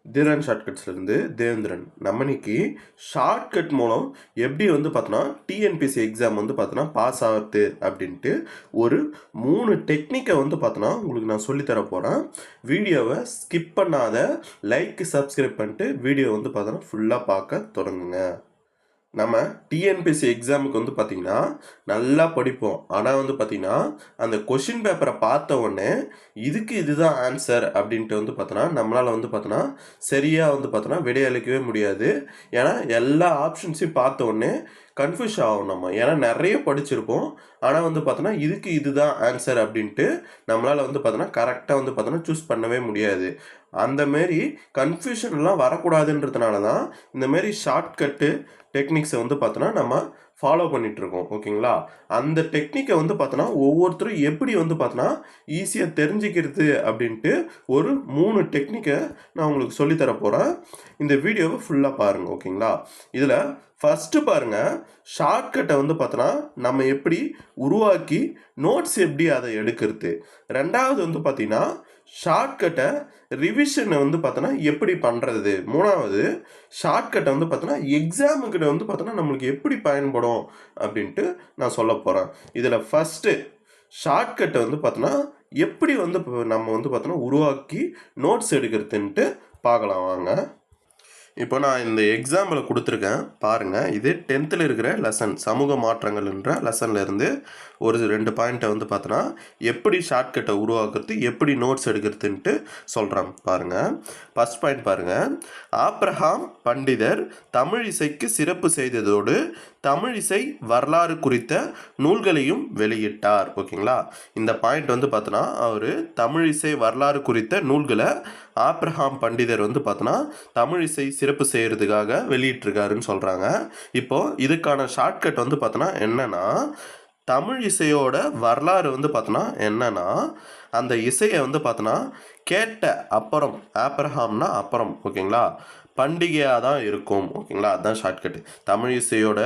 தீரன் ஷார்ட்கட்ஸ்லேருந்து தேவேந்திரன். நம்ம இன்னைக்கு ஷார்ட்கட் மூலம் எப்படி பார்த்தோன்னா டிஎன்பிஎஸ்சி எக்ஸாம் பார்த்தோன்னா பாஸ் ஆகுது அப்படின்ட்டு ஒரு 3 டெக்னிக்கை பார்த்தோன்னா உங்களுக்கு நான் சொல்லித்தர போகிறேன். வீடியோவை ஸ்கிப் பண்ணாத, லைக் சப்ஸ்கிரைப் பண்ணிட்டு வீடியோ பார்த்தோன்னா ஃபுல்லாக பார்க்க தொடங்குங்க. நம்ம டிஎன்பிஎஸ்சி எக்ஸாமுக்கு பார்த்திங்கன்னா நல்லா படிப்போம். ஆனால் பார்த்திங்கன்னா அந்த கொஷின் பேப்பரை பார்த்த உடனே இதுக்கு இதுதான் ஆன்சர் அப்படின்ட்டு பார்த்தோன்னா நம்மளால் பார்த்தோன்னா சரியாக பார்த்தோன்னா விடையளிக்கவே முடியாது. ஏன்னா எல்லா ஆப்ஷன்ஸையும் பார்த்த உடனே கன்ஃபியூஸ் ஆகும் நம்ம. ஏன்னா நிறைய படிச்சிருப்போம். ஆனால் பார்த்தோன்னா இதுக்கு இதுதான் ஆன்சர் அப்படின்ட்டு நம்மளால் பார்த்தோன்னா கரெக்டாக பார்த்தோன்னா சூஸ் பண்ணவே முடியாது. அந்தமாரி கன்ஃபியூஷன்லாம் வரக்கூடாதுன்றதுனால தான் இந்தமாரி ஷார்ட்கட்டு டெக்னிக்ஸை பார்த்தோன்னா நம்ம ஃபாலோ பண்ணிகிட்ருக்கோம். ஓகேங்களா? அந்த டெக்னிக்கை பார்த்தோன்னா ஒவ்வொருத்தரும் எப்படி பார்த்தோன்னா ஈஸியாக தெரிஞ்சுக்கிறது அப்படின்ட்டு ஒரு 3 டெக்னிக்கை நான் உங்களுக்கு சொல்லித்தர போகிறேன். இந்த வீடியோவை ஃபுல்லாக பாருங்கள். ஓகேங்களா? இதில் ஃபஸ்ட்டு பாருங்கள், ஷார்ட்கட்டை பார்த்தோன்னா நம்ம எப்படி உருவாக்கி நோட்ஸ் எப்படி அதை எடுக்கிறது. ரெண்டாவது பார்த்தீங்கன்னா ஷார்ட்கட்டை ரிவிஷனை பார்த்தோன்னா எப்படி பண்ணுறது. மூணாவது ஷார்ட்கட்டை பார்த்தோன்னா எக்ஸாமுக்கிட்ட பார்த்தோன்னா நம்மளுக்கு எப்படி பயன்படும் அப்படின்ட்டு நான் சொல்ல போகிறேன். இதில் ஃபஸ்ட்டு ஷார்ட்கட்டை பார்த்தோன்னா எப்படி நம்ம பார்த்தோன்னா உருவாக்கி நோட்ஸ் எடுக்கிறதுன்ட்டு பார்க்கலாம் வாங்க. இப்போ நான் இந்த எக்ஸாம்பிள் கொடுத்துருக்கேன் பாருங்கள். இது 10th இருக்கிற லெசன் சமூக மாற்றங்கள்ன்ற லெசன்லேருந்து ஒரு 2 பாயிண்ட்டை பார்த்தோன்னா எப்படி ஷார்ட்கட்டை உருவாக்குறது, எப்படி நோட்ஸ் எடுக்கிறதுன்ட்டு சொல்கிறேன் பாருங்கள். ஃபஸ்ட் பாயிண்ட் பாருங்கள். ஆப்ரஹாம் பண்டிதர் தமிழ் இசைக்கு சிறப்பு செய்ததோடு தமிழ் இசை வரலாறு குறித்த நூல்களையும் வெளியிட்டார். ஓகேங்களா? இந்த பாயிண்ட் பார்த்தோன்னா அவர் தமிழ் இசை வரலாறு குறித்த நூல்களை ஆப்ரஹாம் பண்டிதர் பார்த்தோன்னா தமிழ் இசை சிறப்பு செய்கிறதுக்காக வெளியிட்டிருக்காருன்னு சொல்கிறாங்க. இப்போது இதுக்கான ஷார்ட்கட் பார்த்தோன்னா என்னென்னா, தமிழ் இசையோட வரலாறு பார்த்தோன்னா என்னென்னா, அந்த இசையை பார்த்தோன்னா கேட்ட அப்புறம், ஆப்ரஹாம்னா அப்புறம், ஓகேங்களா, பண்டிகையாக தான் இருக்கும். ஓகேங்களா? அதுதான் ஷார்ட்கட்டு. தமிழ் இசையோட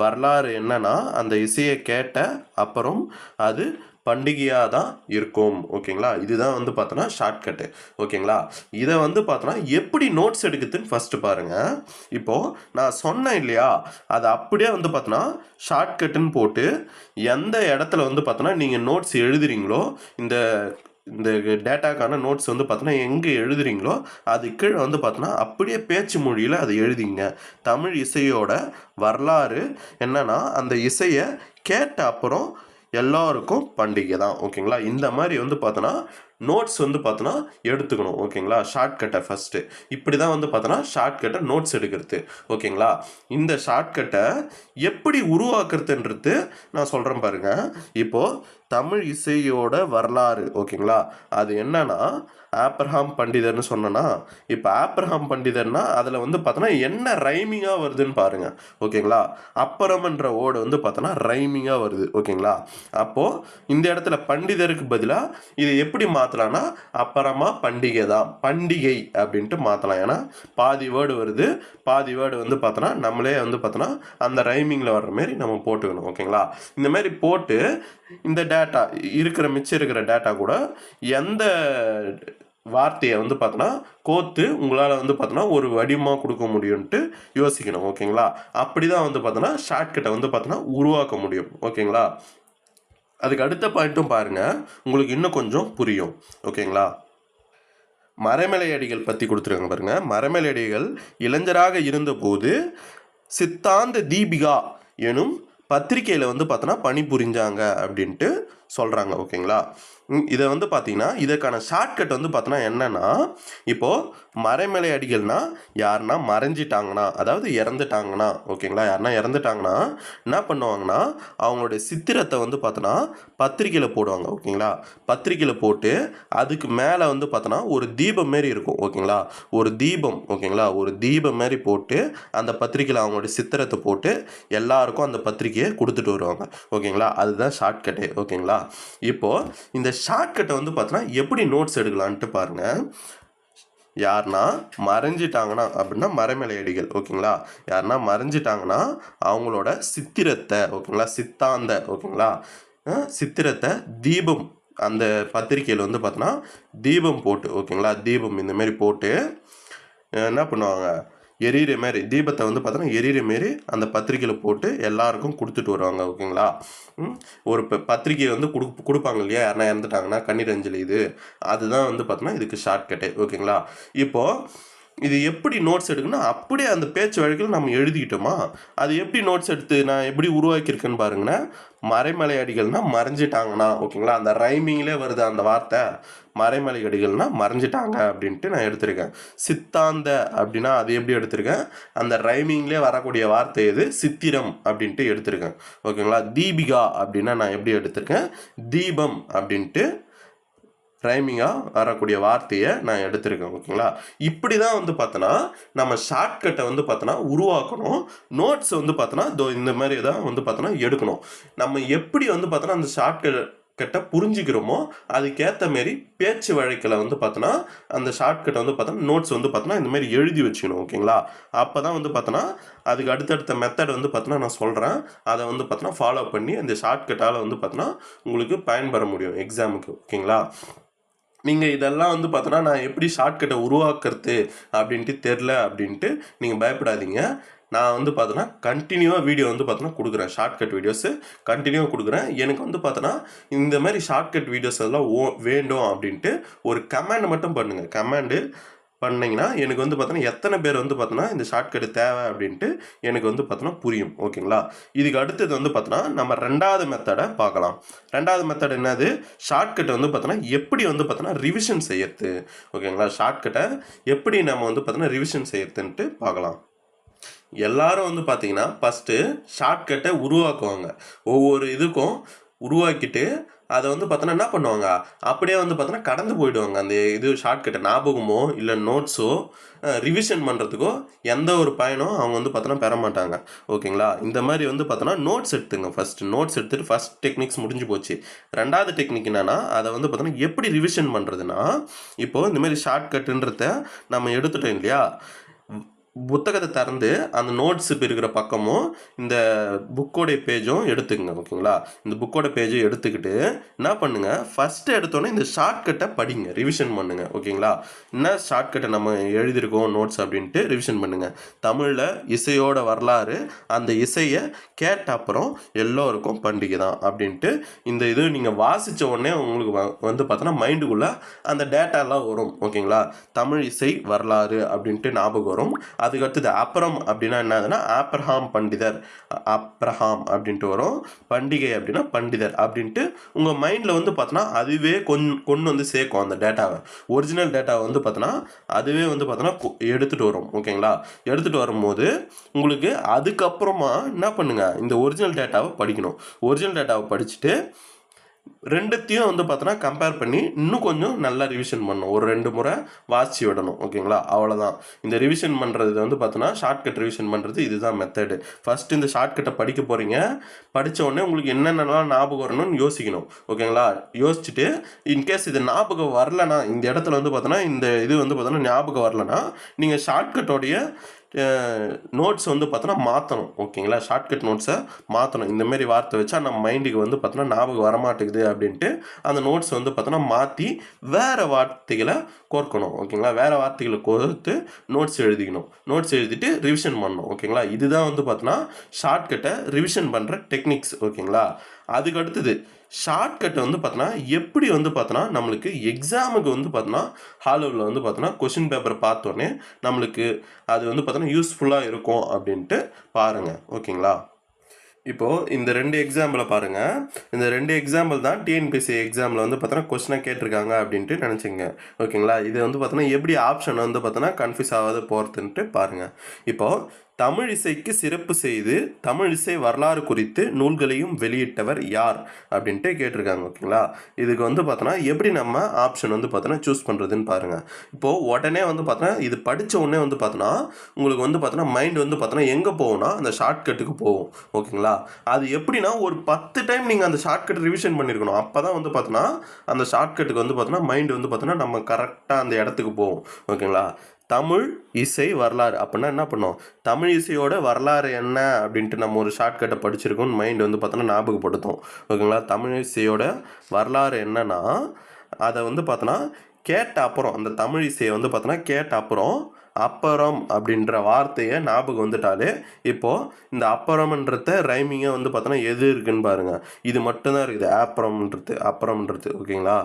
வரலாறு என்னென்னா, அந்த இசையை கேட்ட அப்புறம் அது பண்டிகையாக தான் இருக்கும். ஓகேங்களா? இதுதான் பார்த்தோன்னா ஷார்ட்கட்டு. ஓகேங்களா? இதை பார்த்தோன்னா எப்படி நோட்ஸ் எடுக்குதுன்னு ஃபஸ்ட்டு பாருங்கள். இப்போது நான் சொன்னேன் இல்லையா, அதை அப்படியே பார்த்தோன்னா ஷார்ட்கட்டுன்னு போட்டு எந்த இடத்துல பார்த்தோன்னா நீங்கள் நோட்ஸ் எழுதுறீங்களோ, இந்த டேட்டாக்கான நோட்ஸ் பார்த்தோன்னா எங்கே எழுதுறீங்களோ அது கீழே பார்த்தோன்னா அப்படியே பேச்சு மொழியில் அதை எழுதிங்க. தமிழ் இசையோட வரலாறு என்னன்னா, அந்த இசையை கேட்ட அப்புறம் எல்லாருக்கும் பண்டிகை தான். ஓகேங்களா? இந்த மாதிரி பார்த்தோன்னா நோட்ஸ் பார்த்தோன்னா எடுத்துக்கணும். ஓகேங்களா? ஷார்ட்கட்டை ஃபஸ்ட்டு இப்படி தான் பார்த்தோன்னா ஷார்ட்கட்டை நோட்ஸ் எடுக்கிறது. ஓகேங்களா? இந்த ஷார்ட்கட்டை எப்படி உருவாக்குறதுன்றது நான் சொல்கிறேன் பாருங்கள். இப்போது தமிழ் இசையோட வரலாறு, ஓகேங்களா, அது என்னன்னா ஆப்ரஹாம் பண்டிதர்னு சொன்னேன்னா, இப்போ ஆப்ரஹாம் பண்டிதர்னா அதில் பார்த்தோன்னா என்ன ரைமிங்காக வருதுன்னு பாருங்கள். ஓகேங்களா? அப்புறம்ன்ற வேர்டு பார்த்தோன்னா ரைமிங்காக வருது. ஓகேங்களா? அப்போது இந்த இடத்துல பண்டிதருக்கு பதிலாக இதை எப்படி மாற்றலான்னா, அப்புறமா பண்டிகை தான், பண்டிகை அப்படின்ட்டு மாற்றலாம். ஏன்னா பாதி வேர்டு வருது, பாதி வேர்டு பார்த்தோன்னா நம்மளே பார்த்தோன்னா அந்த ரைமிங்கில் வர்ற மாரி நம்ம போட்டுக்கணும். ஓகேங்களா? இந்த மாதிரி போட்டு இந்த டேட்டா மிச்சம் இருக்கிற டேட்டா கூட எந்த வார்த்தையை பார்த்தோன்னா கோத்து உங்களால் பார்த்தோன்னா ஒரு வடிவமாக கொடுக்க முடியும்ன்ட்டு யோசிக்கணும். ஓகேங்களா? அப்படி தான் பார்த்தோன்னா ஷார்ட்கட்டை பார்த்தோன்னா உருவாக்க முடியும். ஓகேங்களா? அதுக்கு அடுத்த பாயிண்ட்டும் பாருங்கள், உங்களுக்கு இன்னும் கொஞ்சம் புரியும். ஓகேங்களா? மறைமலை அடிகள் பற்றி கொடுத்துருக்காங்க பாருங்கள். மறைமலை அடிகள் இளைஞராக இருந்தபோது சித்தாந்த தீபிகா எனும் பத்திரிகையில் பார்த்தோன்னா பணிபுரிஞ்சாங்க அப்படின்ட்டு சொல்கிறாங்க. ஓகேங்களா? இதை பார்த்தீங்கன்னா இதற்கான ஷார்ட்கட் பார்த்தோன்னா என்னென்னா, இப்போது மறைமலை அடிகள்னா யாருன்னா மறைஞ்சிட்டாங்கன்னா, அதாவது இறந்துட்டாங்கன்னா, ஓகேங்களா, யாருன்னா இறந்துட்டாங்கன்னா என்ன பண்ணுவாங்கன்னா, அவங்களுடைய சித்திரத்தை பார்த்தோன்னா பத்திரிக்கையில் போடுவாங்க. ஓகேங்களா? பத்திரிக்கையில் போட்டு அதுக்கு மேலே பார்த்தோன்னா ஒரு தீபம் மாரி இருக்கும். ஓகேங்களா? ஒரு தீபம், ஓகேங்களா, ஒரு தீபம் மாரி போட்டு அந்த பத்திரிக்கையில் அவங்களுடைய சித்திரத்தை போட்டு எல்லாருக்கும் அந்த பத்திரிக்கையை கொடுத்துட்டு வருவாங்க. ஓகேங்களா? அதுதான் ஷார்ட்கட்டு. ஓகேங்களா? இப்போது இந்த ஷார்ட்கட்டை பார்த்தோன்னா எப்படி நோட்ஸ் எடுக்கலான்ட்டு பாருங்கள். யாருன்னா மறைஞ்சிட்டாங்கன்னா அப்படின்னா மறைமலை அடிகள், ஓகேங்களா, யாருன்னா மறைஞ்சிட்டாங்கன்னா அவங்களோட சித்திரத்தை, ஓகேங்களா, சித்தாந்த, ஓகேங்களா, சித்திரத்தை தீபம் அந்த பத்திரிக்கையில் பார்த்தோன்னா தீபம் போட்டு, ஓகேங்களா, தீபம் இந்தமாரி போட்டு என்ன பண்ணுவாங்க, எரியிற மாரி தீபத்தை வந்து பார்த்தோன்னா எரியிற மாரி அந்த பத்திரிக்கையில் போட்டு எல்லாருக்கும் கொடுத்துட்டு வருவாங்க. ஓகேங்களா. ஒரு பத்திரிக்கை வந்து கொடுப்பாங்க இல்லையா, யாருன்னா இறந்துட்டாங்கன்னா கண்ணீர் அஞ்சலி. அதுதான் வந்து பார்த்தோன்னா இதுக்கு ஷார்ட்கட்டு. ஓகேங்களா. இப்போது இது எப்படி நோட்ஸ் எடுக்கணும், அப்படியே அந்த பேச்சு வழக்கில் நம்ம எழுதிக்கிட்டோமா, அது எப்படி நோட்ஸ் எடுத்து நான் எப்படி உருவாக்கியிருக்கேன்னு பாருங்கன்னா, மறைமலை அடிகள்னா மறைஞ்சிட்டாங்கண்ணா. ஓகேங்களா. அந்த ரைமிங்லேயே வருது அந்த வார்த்தை, மறைமலை அடிகள்னா மறைஞ்சிட்டாங்க அப்படின்ட்டு நான் எடுத்திருக்கேன். சித்தாந்த அப்படின்னா அது எப்படி எடுத்திருக்கேன், அந்த ரைமிங்லேயே வரக்கூடிய வார்த்தை எது, சித்திரம் அப்படின்ட்டு எடுத்திருக்கேன். ஓகேங்களா. தீபிகா அப்படின்னா நான் எப்படி எடுத்திருக்கேன், தீபம் அப்படின்ட்டு ரைமிங்காக வரக்கூடிய வார்த்தையை நான் எடுத்திருக்கேன். ஓகேங்களா. இப்படி தான் வந்து பார்த்தோன்னா நம்ம ஷார்ட்கட்டை வந்து பார்த்தோன்னா உருவாக்கணும். நோட்ஸ் வந்து பார்த்தோன்னா இந்த மாதிரி தான் வந்து பார்த்தோன்னா எடுக்கணும். நம்ம எப்படி வந்து பார்த்தோன்னா அந்த ஷார்ட்கட்டை புரிஞ்சுக்கிறோமோ அதுக்கேற்ற மாரி பேச்சு வழக்கில் வந்து பார்த்தோன்னா அந்த ஷார்ட்கட்டை வந்து பார்த்தோன்னா நோட்ஸ் வந்து பார்த்தோன்னா இந்த மாதிரி எழுதி வச்சுக்கணும். ஓகேங்களா. அப்போ தான் வந்து பார்த்தோன்னா அதுக்கு அடுத்தடுத்த மெத்தட் வந்து பார்த்தோன்னா நான் சொல்கிறேன், அதை வந்து பார்த்தோன்னா ஃபாலோ பண்ணி அந்த ஷார்ட்கட்டால் வந்து பார்த்தோன்னா உங்களுக்கு பயன்பெற முடியும் எக்ஸாமுக்கு. ஓகேங்களா. நீங்கள் இதெல்லாம் வந்து பார்த்தோன்னா நான் எப்படி ஷார்ட்கட்டை உருவாக்குறது அப்படின்ட்டு தெரில அப்படின்ட்டு நீங்கள் பயப்படாதீங்க. நான் வந்து பார்த்தோன்னா கண்டினியூவாக வீடியோ வந்து பார்த்தோன்னா கொடுக்குறேன், ஷார்ட்கட் வீடியோஸு கண்டினியூவாக கொடுக்குறேன். எனக்கு வந்து பார்த்தோன்னா இந்த மாதிரி ஷார்ட்கட் வீடியோஸ் எல்லாம் வேண்டும் அப்படின்ட்டு ஒரு கமெண்ட் மட்டும் பண்ணுங்கள். கமெண்டு பண்ணிங்கன்னா எனக்கு வந்து பார்த்தோன்னா எத்தனை பேர் வந்து பார்த்தோன்னா இந்த ஷார்ட்கட்டு தேவை அப்படின்ட்டு எனக்கு வந்து பார்த்தோன்னா புரியும். ஓகேங்களா. இதுக்கு அடுத்தது வந்து பார்த்தோன்னா நம்ம ரெண்டாவது மெத்தடை பார்க்கலாம். ரெண்டாவது மெத்தட் என்னது, ஷார்ட்கட்டை வந்து பார்த்தோன்னா எப்படி வந்து பார்த்தோன்னா ரிவிஷன் செய்யறது. ஓகேங்களா. ஷார்ட்கட்டை எப்படி நம்ம வந்து பார்த்தோன்னா ரிவிஷன் செய்யறதுன்ட்டு பார்க்கலாம். எல்லாரும் வந்து பார்த்தீங்கன்னா ஃபஸ்ட்டு ஷார்ட்கட்டை உருவாக்குவாங்க. ஒவ்வொரு இதுக்கும் உருவாக்கிட்டு அதை வந்து பார்த்தோன்னா என்ன பண்ணுவாங்க, அப்படியே வந்து பார்த்தோன்னா கடந்து போயிடுவாங்க. அந்த ஷார்ட்கட்டை ஞாபகமோ இல்லை நோட்ஸோ ரிவிஷன் பண்ணுறதுக்கோ எந்த ஒரு பயனும் அவங்க வந்து பார்த்தோன்னா பெற மாட்டாங்க. ஓகேங்களா. இந்த மாதிரி வந்து பார்த்தோன்னா நோட்ஸ் எடுத்துங்க. ஃபஸ்ட்டு நோட்ஸ் எடுத்துகிட்டு ஃபஸ்ட் டெக்னிக்ஸ் முடிஞ்சு போச்சு. ரெண்டாவது டெக்னிக் என்னென்னா அதை வந்து பார்த்தோன்னா எப்படி ரிவிஷன் பண்ணுறதுன்னா, இப்போது இந்தமாரி ஷார்ட்கட்டுன்றத நம்ம எடுத்துட்டோம் இல்லையா, புத்தகத்தை திறந்து அந்த நோட்ஸ் இப்போ இருக்கிற பக்கமும் இந்த புக்கோடைய பேஜும் எடுத்துக்கங்க. ஓகேங்களா. இந்த புக்கோட பேஜும் எடுத்துக்கிட்டு என்ன பண்ணுங்கள், ஃபஸ்ட்டு எடுத்தோன்னே இந்த ஷார்ட்கட்டை படிங்க, ரிவிஷன் பண்ணுங்கள். ஓகேங்களா. என்ன ஷார்ட்கட்டை நம்ம எழுதியிருக்கோம் நோட்ஸ் அப்படின்ட்டு ரிவிஷன் பண்ணுங்கள். தமிழில் இசையோட வரலாறு, அந்த இசையை கேட்ட அப்புறம் எல்லோருக்கும் பண்டிகை தான் அப்படின்ட்டு இந்த இது நீங்கள் வாசித்த உடனே உங்களுக்கு வந்து பார்த்தோன்னா மைண்டுக்குள்ளே அந்த டேட்டாலாம் வரும். ஓகேங்களா. தமிழ் இசை வரலாறு அப்படின்ட்டு ஞாபகம் வரும். அதுக்கு அடுத்தது அப்புறம் அப்படின்னா என்னதுன்னா ஆப்ரஹாம் பண்டிதர், அப்ரஹாம் அப்படின்ட்டு வரும். பண்டிகை அப்படின்னா பண்டிதர் அப்படின்ட்டு உங்கள் மைண்டில் வந்து பார்த்தோன்னா அதுவே கொண்டு வந்து சேர்க்கும் அந்த டேட்டாவை. ஒரிஜினல் டேட்டாவை வந்து பார்த்தோன்னா அதுவே வந்து பார்த்தோன்னா எடுத்துகிட்டு வரும். ஓகேங்களா. எடுத்துகிட்டு வரும்போது உங்களுக்கு அதுக்கப்புறமா என்ன பண்ணுங்கள், இந்த ஒரிஜினல் டேட்டாவை படிக்கணும். ஒரிஜினல் டேட்டாவை படிச்சுட்டு ரெண்டுத்தையும் வந்து பார்த்தோன்னா கம்பேர் பண்ணி இன்னும் கொஞ்சம் நல்லா ரிவிஷன் பண்ணணும். ஒரு 2 முறை வாசித்து விடணும். ஓகேங்களா. அவ்வளோதான். இந்த ரிவிஷன் பண்ணுறது வந்து பார்த்தோன்னா ஷார்ட்கட் ரிவிஷன் பண்ணுறது இதுதான் மெத்தடு. ஃபஸ்ட்டு இந்த ஷார்ட்கட்டை படிக்க போகிறீங்க. படித்த உடனே உங்களுக்கு என்னென்னலாம் ஞாபகம் வரணும்னு யோசிக்கணும். ஓகேங்களா. யோசிச்சுட்டு இன்கேஸ் இது ஞாபகம் வரலனா, இந்த இடத்துல வந்து பார்த்தோன்னா இந்த இது வந்து பார்த்தோன்னா ஞாபகம் வரலனா, நீங்கள் ஷார்ட்கட்டோடைய நோட்ஸ் வந்து பார்த்தோன்னா மாற்றணும். ஓகேங்களா. ஷார்ட்கட் நோட்ஸை மாற்றணும். இந்தமாரி வார்த்தை வச்சா நம்ம மைண்டுக்கு வந்து பார்த்தோன்னா ஞாபகம் வரமாட்டேங்குது அப்படின்ட்டு அந்த நோட்ஸ் வந்து பார்த்தோன்னா மாற்றி வேறு வார்த்தைகளை கோர்க்கணும். ஓகேங்களா. வேறு வார்த்தைகளை கோர்த்து நோட்ஸ் எழுதிக்கணும். நோட்ஸ் எழுதிட்டு ரிவிஷன் பண்ணணும். ஓகேங்களா. இதுதான் வந்து பார்த்தோன்னா ஷார்ட்கட்டை ரிவிஷன் பண்ணுற டெக்னிக்ஸ். ஓகேங்களா. அதுக்கு அடுத்தது ஷார்ட்கட் வந்து பார்த்தோன்னா எப்படி வந்து பார்த்தோன்னா நம்மளுக்கு எக்ஸாமுக்கு வந்து பார்த்தோன்னா ஹாலோவில் வந்து பார்த்தோன்னா கொஷின் பேப்பரை பார்த்தோன்னே நம்மளுக்கு அது வந்து பார்த்தோன்னா யூஸ்ஃபுல்லாக இருக்கும் அப்படின்ட்டு பாருங்கள். ஓகேங்களா. இப்போது இந்த 2 எக்ஸாம்பிளை பாருங்கள். இந்த 2 எக்ஸாம்பிள் தான் டிஎன்பிஎஸ்சி எக்ஸாமில் வந்து பார்த்தோன்னா கொஸ்டினாக கேட்டிருக்காங்க அப்படின்ட்டு நினச்சிங்க. ஓகேங்களா. இது வந்து பார்த்தோன்னா எப்படி ஆப்ஷன் வந்து பார்த்தோன்னா கன்ஃபியூஸ் ஆகாது போகிறதுன்ட்டு பாருங்கள். இப்போது தமிழ் இசைக்கு சிறப்பு செய்து தமிழ் இசை வரலாறு குறித்து நூல்களையும் வெளியிட்டவர் யார் அப்படின்ட்டு கேட்டிருக்காங்க. ஓகேங்களா. இதுக்கு வந்து பார்த்தோன்னா எப்படி நம்ம ஆப்ஷன் வந்து பார்த்தோன்னா சூஸ் பண்ணுறதுன்னு பாருங்கள். இப்போது உடனே வந்து பார்த்தோன்னா இது படித்த உடனே வந்து பார்த்தோன்னா உங்களுக்கு வந்து பார்த்தோன்னா மைண்ட் வந்து பார்த்தோன்னா எங்கே போகும்னா அந்த ஷார்ட்கட்டுக்கு போகும். ஓகேங்களா. அது எப்படின்னா ஒரு 10 டைம் நீங்கள் அந்த ஷார்ட்கட் ரிவிஷன் பண்ணியிருக்கணும். அப்போ தான் வந்து பார்த்தோன்னா அந்த ஷார்ட்கட்டுக்கு வந்து பார்த்தோன்னா மைண்டு வந்து பார்த்தோன்னா நம்ம கரெக்டாக அந்த இடத்துக்கு போகும். ஓகேங்களா. தமிழ் இசை வரலாறு அப்படின்னா என்ன பண்ணோம், தமிழ் இசையோட வரலாறு என்ன அப்படின்ட்டு நம்ம ஒரு ஷார்ட்கட்டை படிச்சிருக்கோம்னு மைண்ட் வந்து பார்த்தோன்னா ஞாபகப்படுத்தும். ஓகேங்களா. தமிழ் இசையோட வரலாறு என்னன்னா அதை வந்து பார்த்தோன்னா கேட்ட அப்புறம் அந்த தமிழ் இசையை வந்து பார்த்தோன்னா கேட்ட அப்புறம் அப்புறம் அப்படின்ற வார்த்தையை ஞாபகம் வந்துட்டாலே இப்போது இந்த அப்புறம்ன்றத ரைமிங்காக வந்து பார்த்தோன்னா எது இருக்குன்னு பாருங்கள். இது மட்டும்தான் இருக்குது, அப்புறம்ன்றது ஓகேங்களா.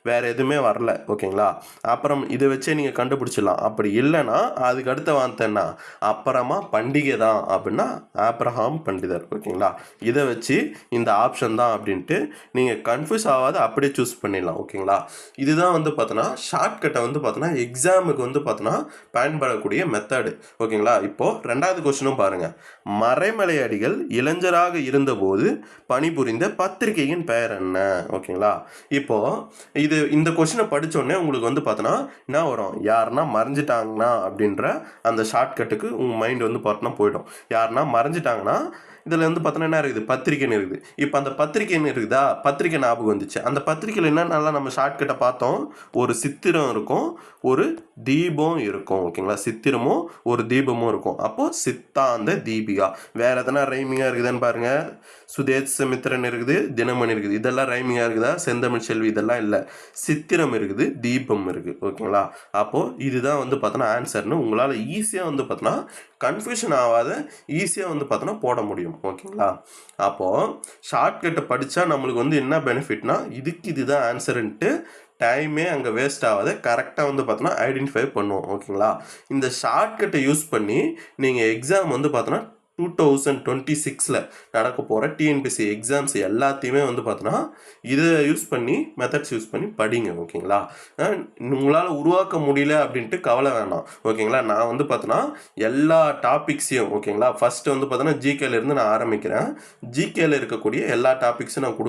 வேறு எதுவுமே வரல ஓகேங்களா. அப்புறம் இதை வச்சே நீங்கள் கண்டுபிடிச்சிடலாம். அப்படி இல்லைன்னா அதுக்கு அடுத்த வார்த்தைன்னா அப்புறமா பண்டிகை தான் அப்படின்னா ஆப்ரஹாம் பண்டிதர் ஓகேங்களா. இதை வச்சு இந்த ஆப்ஷன் தான் அப்படின்ட்டு நீங்கள் கன்ஃபியூஸ் ஆகாத அப்படியே சூஸ் பண்ணிடலாம் ஓகேங்களா. இதுதான் வந்து பார்த்தோன்னா ஷார்ட்கட்டை வந்து பார்த்தோன்னா எக்ஸாமுக்கு வந்து பார்த்தோன்னா பயன்படக்கூடிய மெத்தடு ஓகேங்களா. இப்போது 2வது கொஸ்டினும் பாருங்கள். மறைமலை அடிகள் இளைஞராக இருந்தபோது பணிபுரிந்த பத்திரிகையின் பெயர் என்ன ஓகேங்களா. இப்போது இந்த கொஸ்டினை படித்தோடனே உங்களுக்கு வந்து பார்த்தோன்னா என்ன வரும், யாருன்னா மறைஞ்சிட்டாங்கன்னா அப்படின்ற அந்த ஷார்ட்கட்டுக்கு உங்கள் மைண்ட் வந்து பார்த்தோன்னா போயிடும். யாருன்னா மறைஞ்சிட்டாங்கன்னா இதில் வந்து பார்த்தோன்னா என்ன இருக்குது, பத்திரிக்கைன்னு இருக்குது. இப்போ அந்த பத்திரிக்கைன்னு இருக்குதா, பத்திரிக்கை ஞாபகம் வந்துச்சு. அந்த பத்திரிக்கையில் என்னென்னலாம் நம்ம ஷார்ட்கட்டை பார்த்தோம், ஒரு சித்திரம் இருக்கும், ஒரு தீபம் இருக்கும் ஓகேங்களா. சித்திரமும் ஒரு தீபமும் இருக்கும். அப்போது சித்தாந்த தீபிகா. வேறு எதனா ரைமிங்காக இருக்குதுன்னு பாருங்கள். சுதேசமித்திரன் இருக்குது, தினமணி இருக்குது. இதெல்லாம் ரைமிங்காக இருக்குதா, செந்தமிழ் செல்வி இதெல்லாம் இல்லை. சித்திரம் இருக்குது, தீபம் இருக்குது ஓகேங்களா. அப்போது இதுதான் வந்து பார்த்தோன்னா ஆன்சர்னு உங்களால் ஈஸியாக வந்து பார்த்தோன்னா கன்ஃபியூஷன் ஆகாத ஈஸியாக வந்து பார்த்தோன்னா போட முடியும் ஓகேங்களா. அப்போது ஷார்ட்கட்டை படித்தா நம்மளுக்கு வந்து என்ன பெனிஃபிட்னா இதுதான் ஆன்சருன்ட்டு டைமே அங்கே வேஸ்ட் ஆகாத கரெக்டாக வந்து பார்த்தோன்னா ஐடென்டிஃபை பண்ணுவோம் ஓகேங்களா. இந்த ஷார்ட்கட்டை யூஸ் பண்ணி நீங்கள் எக்ஸாம் வந்து பார்த்தோன்னா 2026 நடக்க போகிற டிஎன்பிசி எக்ஸாம்ஸ் எல்லாத்தையுமே வந்து பார்த்தோன்னா இதை யூஸ் பண்ணி மெத்தட்ஸ் யூஸ் பண்ணி படிங்க ஓகேங்களா. உங்களால் உருவாக்க முடியல அப்படின்ட்டு கவலை வேணாம் ஓகேங்களா. நான் வந்து பார்த்தோன்னா எல்லா டாபிக்ஸையும் ஓகேங்களா ஃபஸ்ட்டு வந்து பார்த்தோன்னா ஜிகேலேருந்து நான் ஆரம்பிக்கிறேன். ஜிகேல இருக்கக்கூடிய எல்லா டாபிக்ஸும் நான்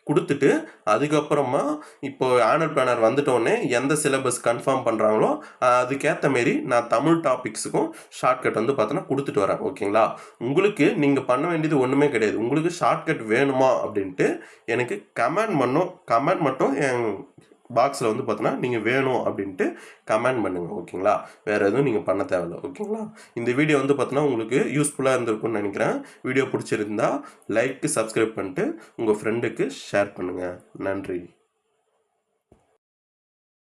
கொடுத்துட்டு அதுக்கப்புறமா இப்போ ஆனுவல் பிளானர் வந்துட்டோடனே எந்த சிலபஸ் கன்ஃபார்ம் பண்ணுறாங்களோ அதுக்கேற்ற மாரி நான் தமிழ் டாபிக்ஸுக்கும் ஷார்ட்கட் வந்து பார்த்தோன்னா கொடுத்துட்டு வரேன் ஓகேங்களா. உங்களுக்கு நீங்கள் பண்ண வேண்டியது ஒன்றுமே கிடையாது. உங்களுக்கு ஷார்ட்கட் வேணுமா அப்படின்ட்டு எனக்கு கமெண்ட் மட்டும் என் பாக்ஸில் வந்து பார்த்தோன்னா நீங்கள் வேணும் அப்படின்ட்டு கமெண்ட் பண்ணுங்கள் ஓகேங்களா. வேறு எதுவும் நீங்கள் பண்ண தேவையில்லை ஓகேங்களா. இந்த வீடியோ வந்து பார்த்தோன்னா உங்களுக்கு யூஸ்ஃபுல்லாக இருந்திருக்கும்னு நினைக்கிறேன். வீடியோ பிடிச்சிருந்தா லைக்கு சப்ஸ்கிரைப் பண்ணிட்டு உங்கள் ஃப்ரெண்டுக்கு ஷேர் பண்ணுங்கள். நன்றி.